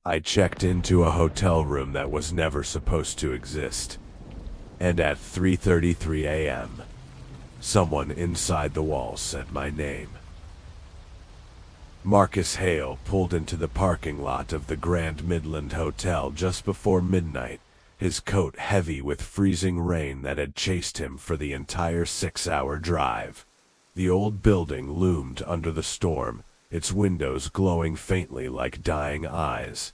I checked into a hotel room that was never supposed to exist. And at 3:33 a.m., someone inside the walls said my name. Marcus Hale pulled into the parking lot of the Grand Midland Hotel just before midnight, his coat heavy with freezing rain that had chased him for the entire 6-hour drive. The old building loomed under the storm, its windows glowing faintly like dying eyes.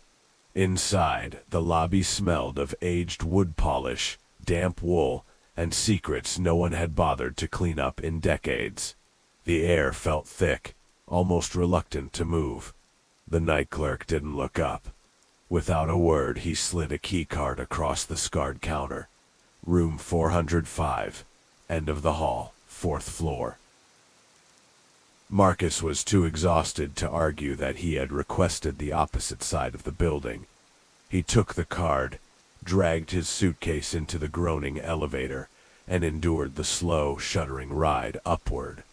Inside, the lobby smelled of aged wood polish, damp wool, and secrets no one had bothered to clean up in decades. The air felt thick, almost reluctant to move. The night clerk didn't look up. Without a word, he slid a keycard across the scarred counter. Room 405, end of the hall, 4th floor. Marcus was too exhausted to argue that he had requested the opposite side of the building. He took the card, dragged his suitcase into the groaning elevator, and endured the slow, shuddering ride upward.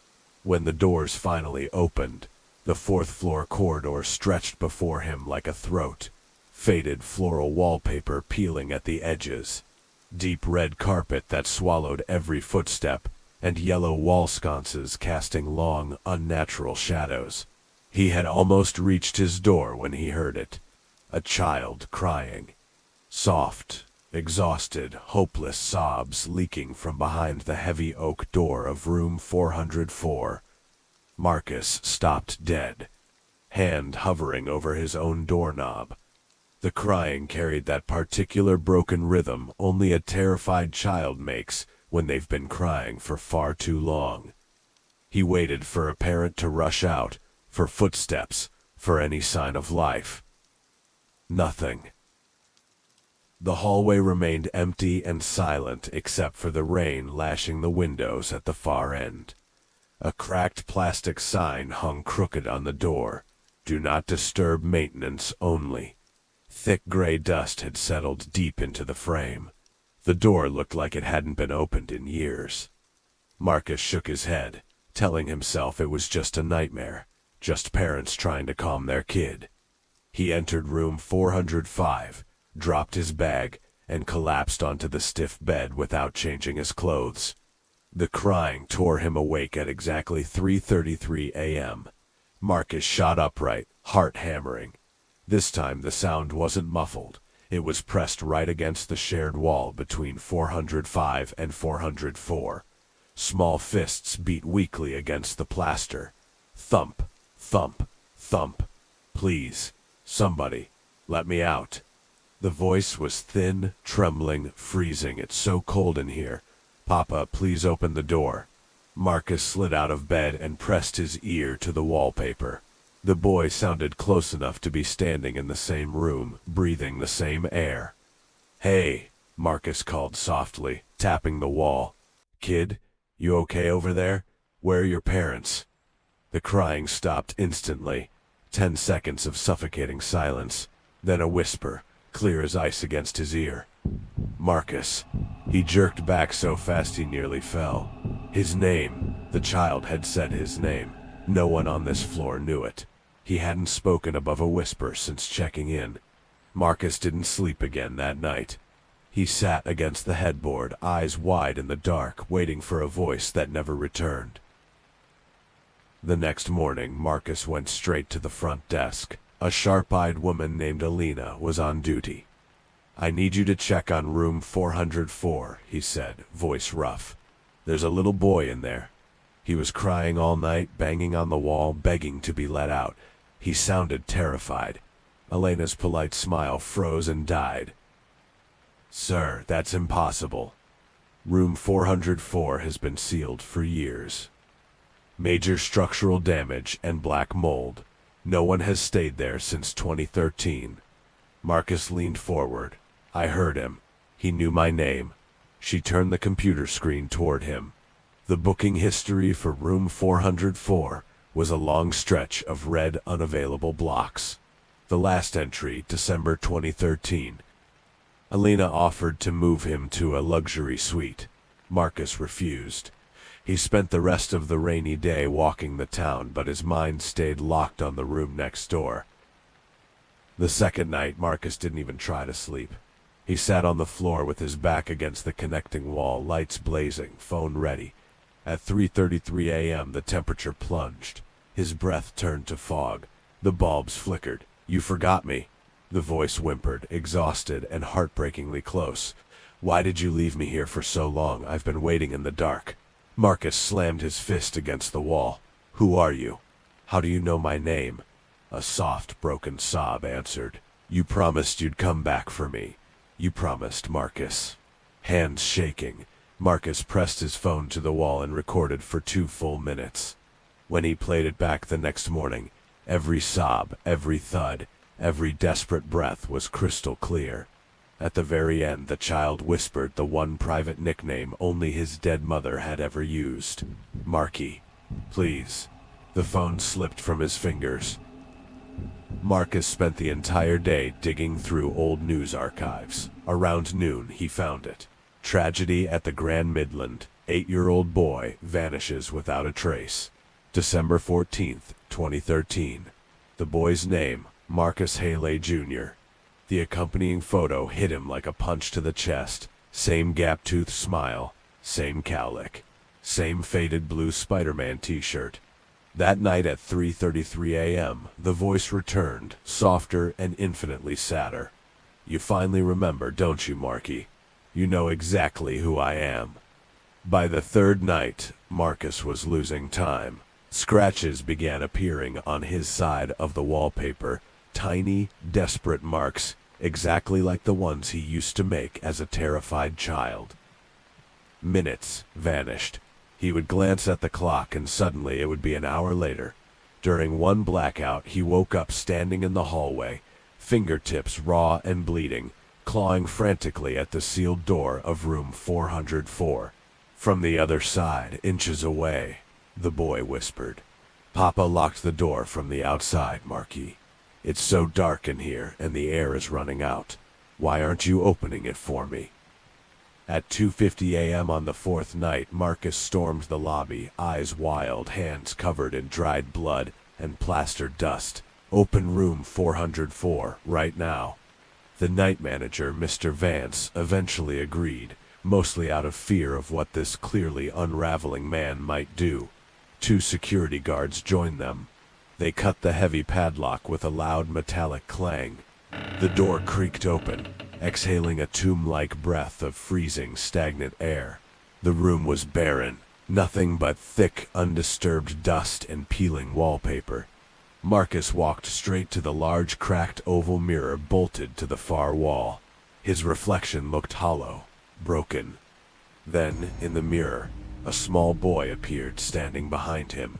When the doors finally opened, the 4th floor corridor stretched before him like a throat, faded floral wallpaper peeling at the edges, deep red carpet that swallowed every footstep, and yellow wall sconces casting long, unnatural shadows. He had almost reached his door when he heard it. A child crying. Soft, exhausted, hopeless sobs leaking from behind the heavy oak door of room 404. Marcus stopped dead, hand hovering over his own doorknob. The crying carried that particular broken rhythm only a terrified child makes when they've been crying for far too long. He waited for a parent to rush out, for footsteps, for any sign of life. Nothing. The hallway remained empty and silent except for the rain lashing the windows at the far end. A cracked plastic sign hung crooked on the door. Do not disturb, maintenance only. Thick gray dust had settled deep into the frame. The door looked like it hadn't been opened in years. Marcus shook his head, telling himself it was just a nightmare, just parents trying to calm their kid. He entered room 405, dropped his bag, and collapsed onto the stiff bed without changing his clothes. The crying tore him awake at exactly 3:33 a.m. Marcus shot upright, heart hammering. This time the sound wasn't muffled. It was pressed right against the shared wall between 405 and 404. Small fists beat weakly against the plaster. Thump, thump, thump. Please, somebody, let me out. The voice was thin, trembling, freezing. It's so cold in here. Papa, please open the door. Marcus slid out of bed and pressed his ear to the wallpaper. The boy sounded close enough to be standing in the same room, breathing the same air. Hey, Marcus called softly, tapping the wall. Kid, you okay over there? Where are your parents? The crying stopped instantly. 10 seconds of suffocating silence. Then a whisper, clear as ice against his ear. Marcus. He jerked back so fast he nearly fell. His name. The child had said his name. No one on this floor knew it. He hadn't spoken above a whisper since checking in. Marcus didn't sleep again that night. He sat against the headboard, eyes wide in the dark, waiting for a voice that never returned. The next morning, Marcus went straight to the front desk. A sharp-eyed woman named Alina was on duty. I need you to check on room 404, he said, voice rough. There's a little boy in there. He was crying all night, banging on the wall, begging to be let out. He sounded terrified. Elena's polite smile froze and died. Sir, that's impossible. Room 404 has been sealed for years. Major structural damage and black mold. No one has stayed there since 2013. Marcus leaned forward. I heard him. He knew my name. She turned the computer screen toward him. The booking history for room 404 was a long stretch of red unavailable blocks. The last entry, December 2013. Alina offered to move him to a luxury suite. Marcus refused. He spent the rest of the rainy day walking the town, but his mind stayed locked on the room next door. The second night, Marcus didn't even try to sleep. He sat on the floor with his back against the connecting wall, lights blazing, phone ready. At 3:33 a.m., the temperature plunged. His breath turned to fog. The bulbs flickered. "You forgot me," the voice whimpered, exhausted and heartbreakingly close. "Why did you leave me here for so long? I've been waiting in the dark." Marcus slammed his fist against the wall. "Who are you? How do you know my name?" A soft, broken sob answered. "You promised you'd come back for me. You promised, Marcus." Hands shaking, Marcus pressed his phone to the wall and recorded for 2 full minutes. When he played it back the next morning, every sob, every thud, every desperate breath was crystal clear. At the very end, the child whispered the one private nickname only his dead mother had ever used. "Marky, please." The phone slipped from his fingers. Marcus spent the entire day digging through old news archives. Around noon, he found it. Tragedy at the Grand Midland. 8-year-old boy vanishes without a trace. December 14th, 2013. The boy's name, Marcus Hale Jr. The accompanying photo hit him like a punch to the chest. Same gap-toothed smile, same cowlick, same faded blue Spider-Man t-shirt. That night at 3:33 a.m., the voice returned, softer and infinitely sadder. "You finally remember, don't you, Marky? You know exactly who I am." By the third night, Marcus was losing time. Scratches began appearing on his side of the wallpaper, tiny, desperate marks, exactly like the ones he used to make as a terrified child. Minutes vanished. He would glance at the clock and suddenly it would be an hour later. During one blackout, he woke up standing in the hallway, fingertips raw and bleeding, clawing frantically at the sealed door of room 404. From the other side, inches away, the boy whispered, "Papa locked the door from the outside, Marky. It's so dark in here and the air is running out. Why aren't you opening it for me?" At 2:50 a.m. on the fourth night, Marcus stormed the lobby, eyes wild, hands covered in dried blood and plastered dust. "Open room 404, right now." The night manager, Mr. Vance, eventually agreed, mostly out of fear of what this clearly unraveling man might do. 2 security guards joined them. They cut the heavy padlock with a loud metallic clang. The door creaked open, exhaling a tomb-like breath of freezing, stagnant air. The room was barren, nothing but thick, undisturbed dust and peeling wallpaper. Marcus walked straight to the large, cracked oval mirror bolted to the far wall. His reflection looked hollow, broken. Then, in the mirror, a small boy appeared standing behind him.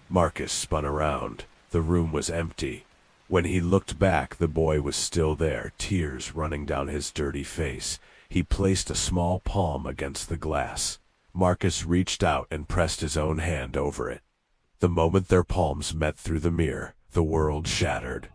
Marcus spun around. The room was empty. When he looked back, the boy was still there, tears running down his dirty face. He placed a small palm against the glass. Marcus reached out and pressed his own hand over it. The moment their palms met through the mirror, the world shattered.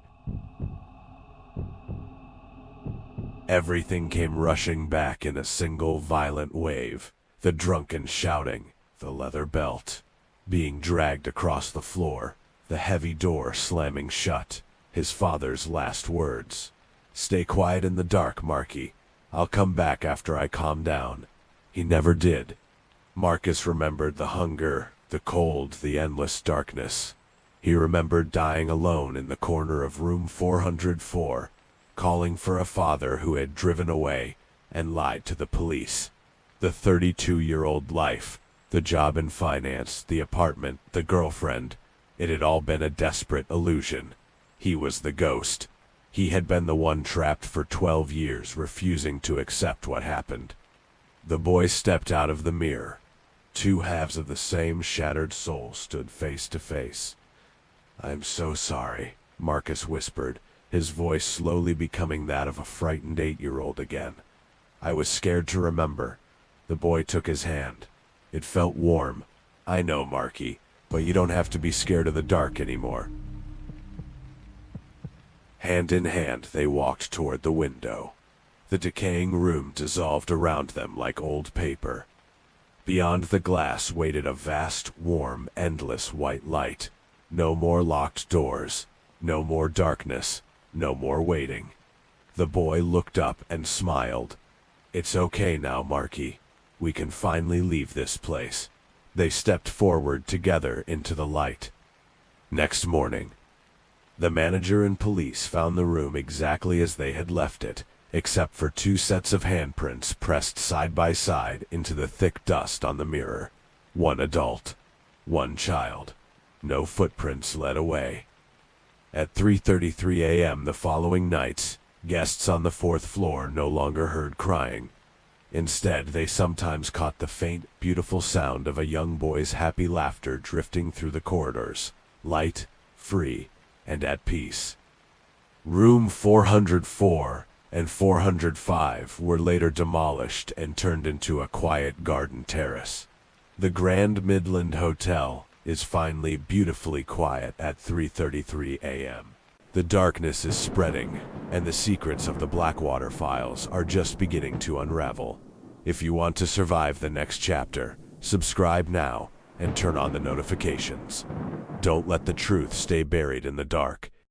Everything came rushing back in a single violent wave. The drunken shouting, the leather belt, being dragged across the floor, the heavy door slamming shut. His father's last words. "Stay quiet in the dark, Marky. I'll come back after I calm down." He never did. Marcus remembered the hunger, the cold, the endless darkness. He remembered dying alone in the corner of room 404, calling for a father who had driven away and lied to the police. The 32-year-old life, the job in finance, the apartment, the girlfriend, it had all been a desperate illusion. He was the ghost. He had been the one trapped for 12 years, refusing to accept what happened. The boy stepped out of the mirror. 2 halves of the same shattered soul stood face to face. "I'm so sorry," Marcus whispered, his voice slowly becoming that of a frightened 8-year-old again. "I was scared to remember." The boy took his hand. It felt warm. "I know, Marky, but you don't have to be scared of the dark anymore." Hand in hand, they walked toward the window. The decaying room dissolved around them like old paper. Beyond the glass waited a vast, warm, endless white light. No more locked doors. No more darkness. No more waiting. The boy looked up and smiled. It's okay now, Marky. We can finally leave this place. They stepped forward together into the light. Next morning, the manager and police found the room exactly as they had left it, except for 2 sets of handprints pressed side by side into the thick dust on the mirror. 1 adult, 1 child. No footprints led away. At 3:33 a.m. the following night, guests on the 4th floor no longer heard crying. Instead, they sometimes caught the faint, beautiful sound of a young boy's happy laughter drifting through the corridors, light, free, and at peace. Room 404 and 405 were later demolished and turned into a quiet garden terrace. The Grand Midland Hotel is finally beautifully quiet at 3:33 a.m. The darkness is spreading, and the secrets of the Blackwater Files are just beginning to unravel. If you want to survive the next chapter, subscribe now and turn on the notifications. Don't let the truth stay buried in the dark.